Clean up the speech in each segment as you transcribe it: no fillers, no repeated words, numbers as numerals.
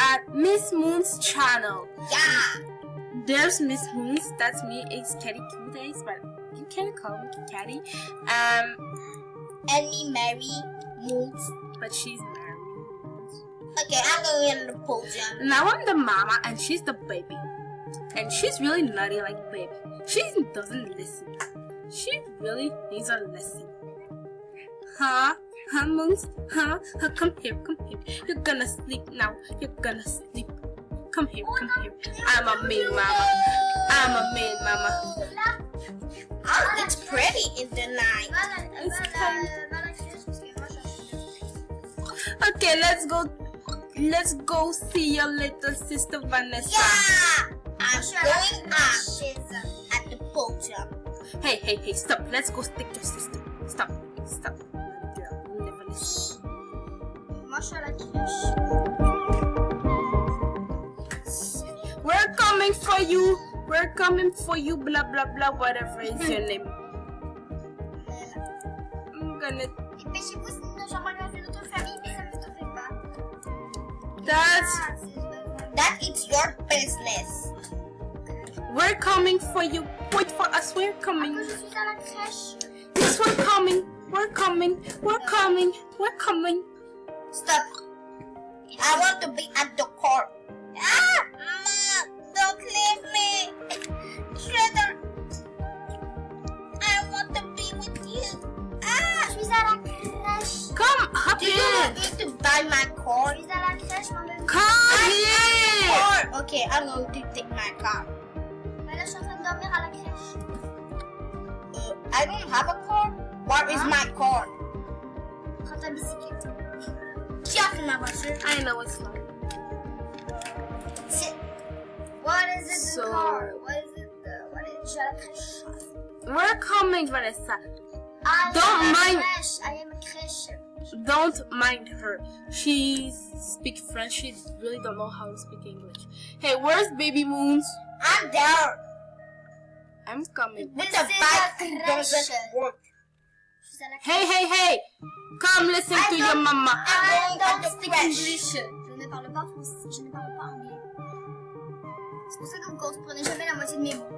at Miss Moon's channel. Yeah. There's Miss Moons. That's me. It's Caddy Days, but you can call me Caddy. And me Mary Moons. But she's Mary. Okay, I'm going in the podium. Now I'm the mama and she's the baby. And she's really naughty like baby. She doesn't listen. She really needs a lesson. Huh? Huh, Moons? Huh? Come here, come here. You're gonna sleep now. You're gonna sleep. Come here, come here. I'm a mean mama. I'm a mean mama. Oh, it's pretty in the night. It's time. Okay, let's go. Let's go see your little sister Vanessa. Yeah! I'm going up at the podium. Hey, stop. Let's go stick your sister. Stop. You'll never listen. We're coming for you. We're coming for you. Blah, blah, blah. Whatever is your name. I'm gonna... That is your business. We're coming for you. Wait for us. We're coming. Yes, we're coming. We're coming. We're coming. We're coming. Stop. I want to be at the court. Ah! Mom, don't leave me. Shredder. I want to be with you. Ah! Come up here. Do you want me to buy my car? Come here. Okay, I'm going to take my car. I don't have a car. Where is my car? I know it's not. What is it? So, the car? What is it? What is we're coming, Vanessa. I am a crèche. Don't mind her. She speaks French. She really don't know how to speak English. Hey, where's Baby Moons? I'm there. I'm coming. With the bike doesn't work. Hey! Come listen to your mama. I don't speak English. Je ne parle pas français. Je ne parle pas anglais. C'est pour ça que vous comprenez jamais la moitié de mes mots.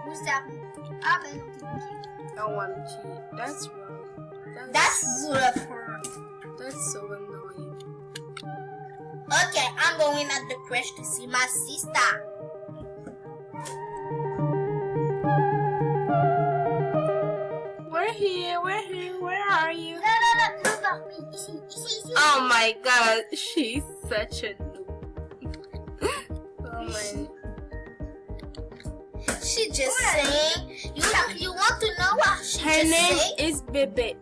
Vous savez. Ah ben non, t'es bloqué. OMG, that's wrong. That's beautiful. That's so annoying. Okay, I'm going at the crèche to see my sister. We're here. Where are you? No, me. Ici. Oh my god, she's such a noob. Oh my. She just saying. You want to know what she Her just name say? is Bebe.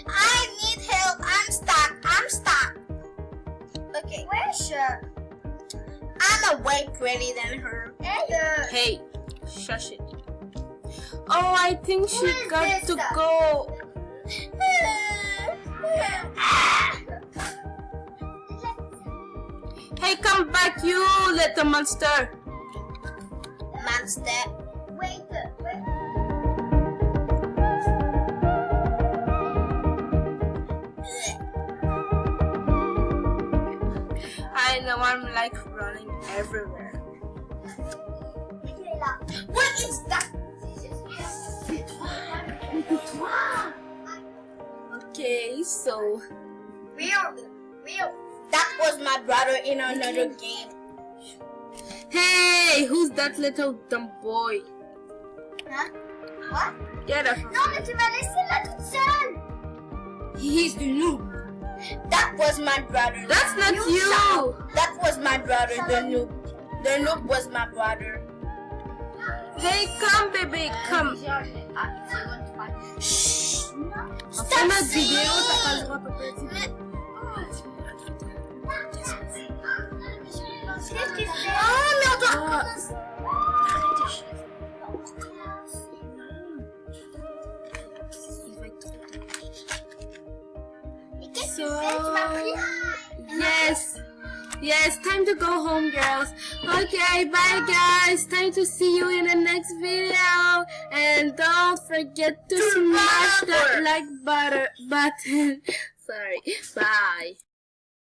I need help. I'm stuck. Okay. Where's she? I'm a way prettier than her. Hey, shush it. Oh, I think she got to go. Hey, come back, you little monster. Monster. Wait. I know I'm like running everywhere. What is that? Okay, so Real. That was my brother in another game. hey, who's that little dumb boy? Huh? What? Get up. Non, mais tu m'as laissé là toute seule. He's the noob. That was my brother. That's not you. That was my brother, the noob. The noob was my brother. Hey, come, baby, come. Shh. Fais ma vidéo, t'as pas le droit, papa. Qu'est-ce qu'il fait? Oh, mais on doit... So, yes, time to go home, girls. Okay, bye, guys. Time to see you in the next video. And don't forget to smash that like button. Sorry, bye.